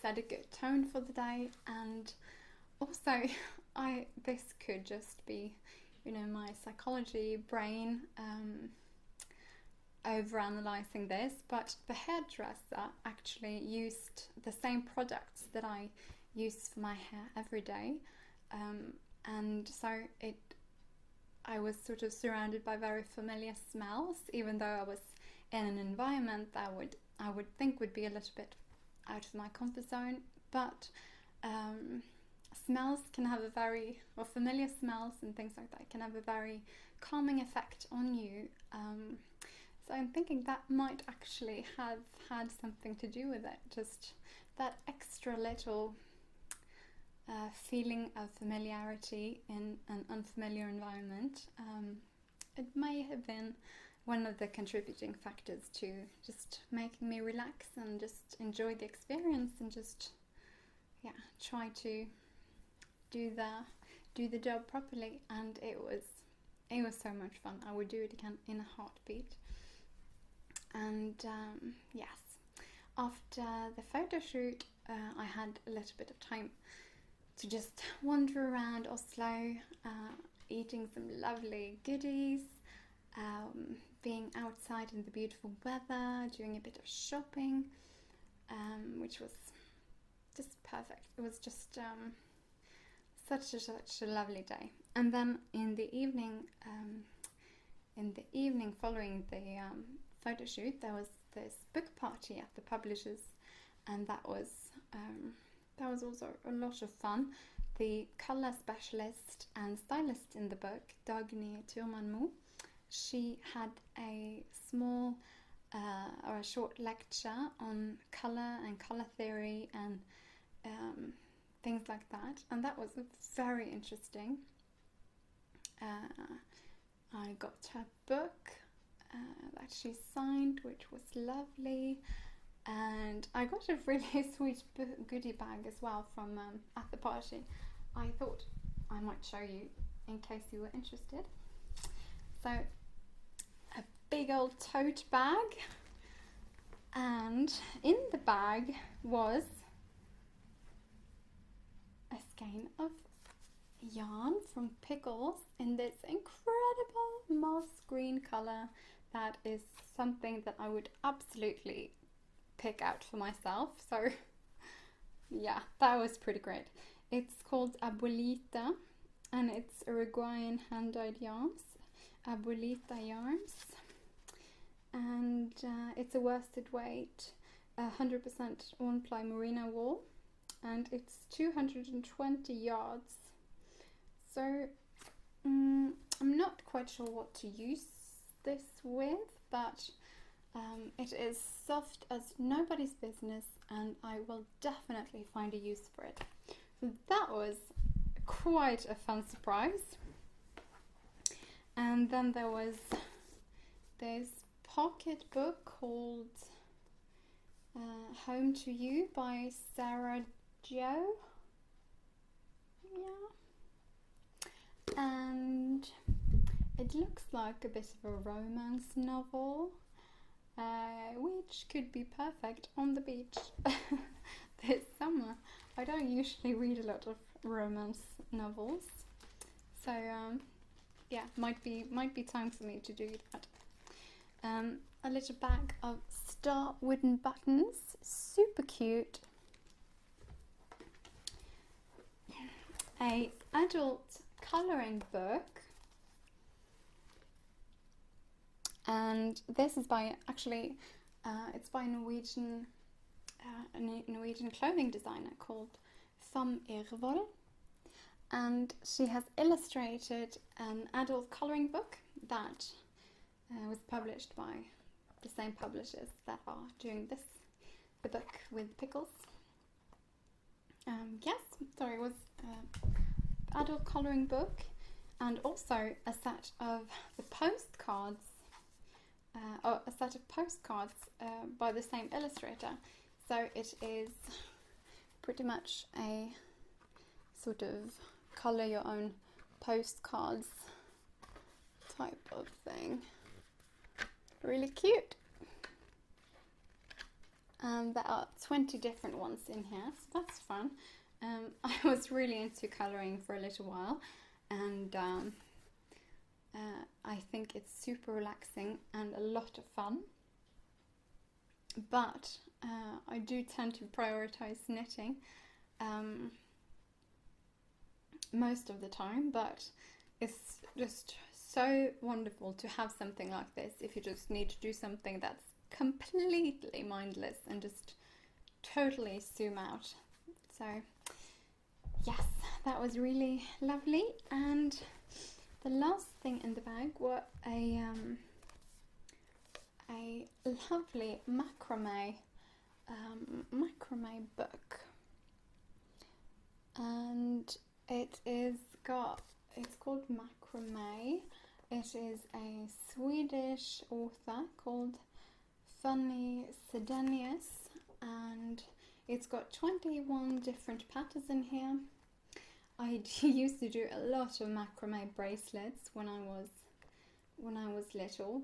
set a good tone for the day. And also this could just be, you know, my psychology brain overanalyzing this, but the hairdresser actually used the same products that I use for my hair every day, and so I was sort of surrounded by very familiar smells, even though I was in an environment that I would think would be a little bit out of my comfort zone. But smells can have familiar smells and things like that can have a very calming effect on you. So I'm thinking that might actually have had something to do with it, just that extra little feeling of familiarity in an unfamiliar environment. It may have been one of the contributing factors to just making me relax and just enjoy the experience and just, yeah, try to do the job properly. And it was so much fun. I would do it again in a heartbeat. And yes, after the photo shoot, I had a little bit of time to just wander around Oslo, eating some lovely goodies, being outside in the beautiful weather, doing a bit of shopping, which was just perfect. It was just such a lovely day. And then in the evening following the photo shoot, there was this book party at the publishers, and that was also a lot of fun. The colour specialist and stylist in the book, Dagny Turmanmo, she had a small or a short lecture on colour and colour theory and things like that, and that was very interesting. I got her book that she signed, which was lovely, and I got a really sweet goodie bag as well from at the party. I thought I might show you in case you were interested. So a big old tote bag, and in the bag was a skein of yarn from Pickles in this incredible moss green colour, that is something that I would absolutely pick out for myself. So yeah, that was pretty great. It's called Abuelita, and it's Uruguayan hand-dyed yarns, Abuelita yarns, and it's a worsted weight, 100% one-ply merino wool, and it's 220 yards. So I'm not quite sure what to use this with, but it is soft as nobody's business, and I will definitely find a use for it. So that was quite a fun surprise. And then there was this pocket book called Home to You by Sarah Jo. Yeah. And it looks like a bit of a romance novel, which could be perfect on the beach this summer. I don't usually read a lot of romance novels, so yeah, might be time for me to do that. A little bag of star wooden buttons, super cute. A adult colouring book, and this is by it's by a Norwegian clothing designer called Thom Irvoll, and she has illustrated an adult colouring book that was published by the same publishers that are doing the book with pickles. Yes, so it was adult colouring book, and also a set of the postcards, by the same illustrator. So it is pretty much a sort of colour your own postcards type of thing. Really cute. There are 20 different ones in here, so that's fun. I was really into colouring for a little while, and I think it's super relaxing and a lot of fun. But I do tend to prioritise knitting most of the time, but it's just so wonderful to have something like this if you just need to do something that's completely mindless and just totally zoom out. So yes, that was really lovely. And the last thing in the bag were a lovely macrame book, and it's called Macrame. It is a Swedish author called Fanny Sedenius, and it's got 21 different patterns in here. I used to do a lot of macrame bracelets when I was little,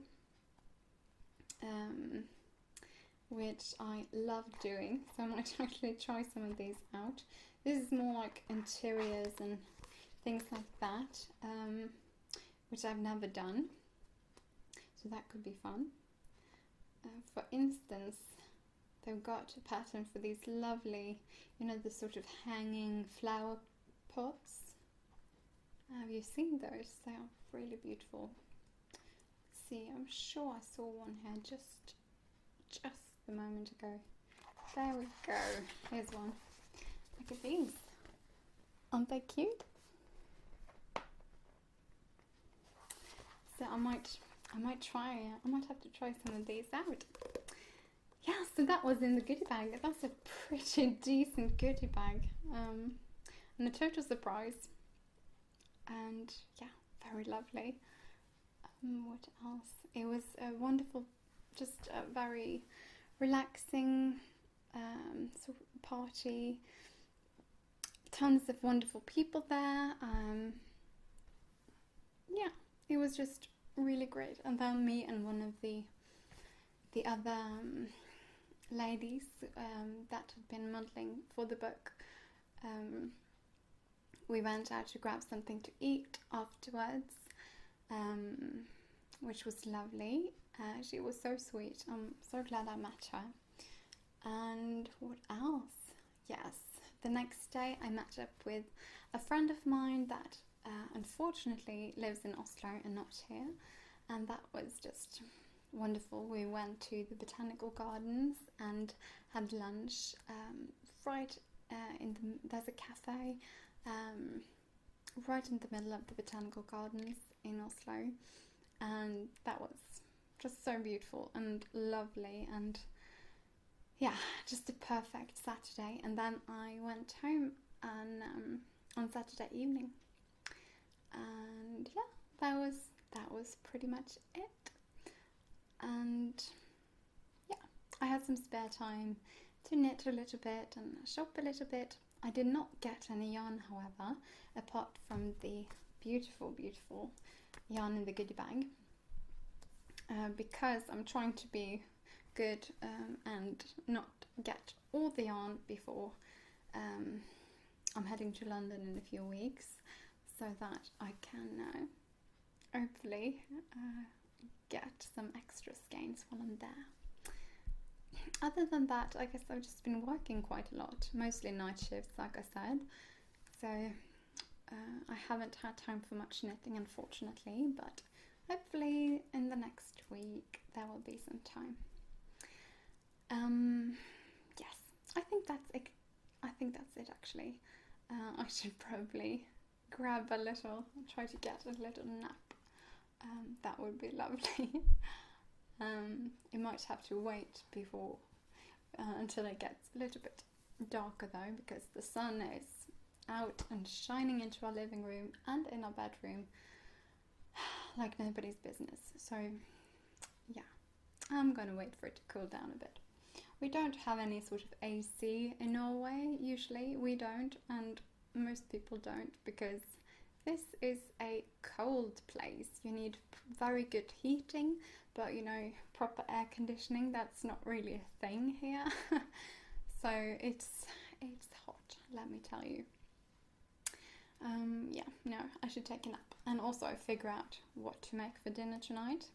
which I love doing, so I might actually try some of these out. This is more like interiors and things like that, which I've never done, so that could be fun. For instance, they've got a pattern for these lovely, the sort of hanging flower pots. Have you seen those? They are really beautiful. Let's see, I'm sure I saw one here just a moment ago. There we go. Here's one. Look at these. Aren't they cute? So I might have to try some of these out. Yeah, so that was in the goodie bag. That's a pretty decent goodie bag, and a total surprise. And yeah, very lovely. What else? It was a wonderful, just a very relaxing sort of party. Tons of wonderful people there. Yeah, it was just really great. And then me and one of the other ladies that had been modelling for the book, we went out to grab something to eat afterwards, which was lovely. She was so sweet. I'm so glad I met her. And what else? Yes, the next day I met up with a friend of mine that unfortunately lives in Oslo and not here, and that was just wonderful. We went to the botanical gardens and had lunch there's a cafe right in the middle of the botanical gardens in Oslo, and that was just so beautiful and lovely, and yeah, just a perfect Saturday. And then I went home on Saturday evening, and yeah, that was pretty much it. And yeah, I had some spare time to knit a little bit and shop a little bit. I did not get any yarn, however, apart from the beautiful yarn in the goodie bag, because I'm trying to be good and not get all the yarn before I'm heading to London in a few weeks, so that I can hopefully get some extra skeins while I'm there. Other than that, I guess I've just been working quite a lot, mostly night shifts, like I said, so I haven't had time for much knitting, unfortunately, but hopefully in the next week there will be some time. Yes, I think that's it actually. I should probably grab a little, try to get a little nap. That would be lovely. It might have to wait before until it gets a little bit darker though, because the sun is out and shining into our living room and in our bedroom like nobody's business. So yeah, I'm gonna wait for it to cool down a bit. We don't have any sort of AC in Norway, usually. We don't, and most people don't, because this is a cold place. You need very good heating, but you know, proper air conditioning, that's not really a thing here. So it's hot, let me tell you. Yeah, no, I should take a nap and also figure out what to make for dinner tonight.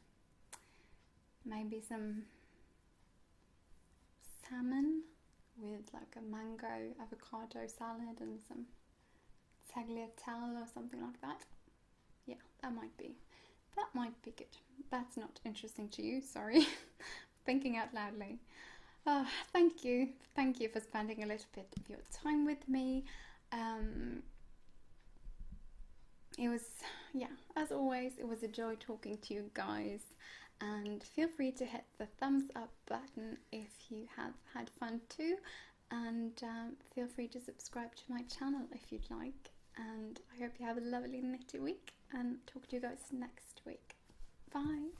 Maybe some salmon with like a mango avocado salad and some tagliatelle or something like that. Yeah, that might be good. That's not interesting to you, sorry. Thinking out loudly. Thank you for spending a little bit of your time with me. It was, yeah, as always, it was a joy talking to you guys, and feel free to hit the thumbs up button if you have had fun too, and feel free to subscribe to my channel if you'd like. And I hope you have a lovely knitty week, and talk to you guys next week. Bye.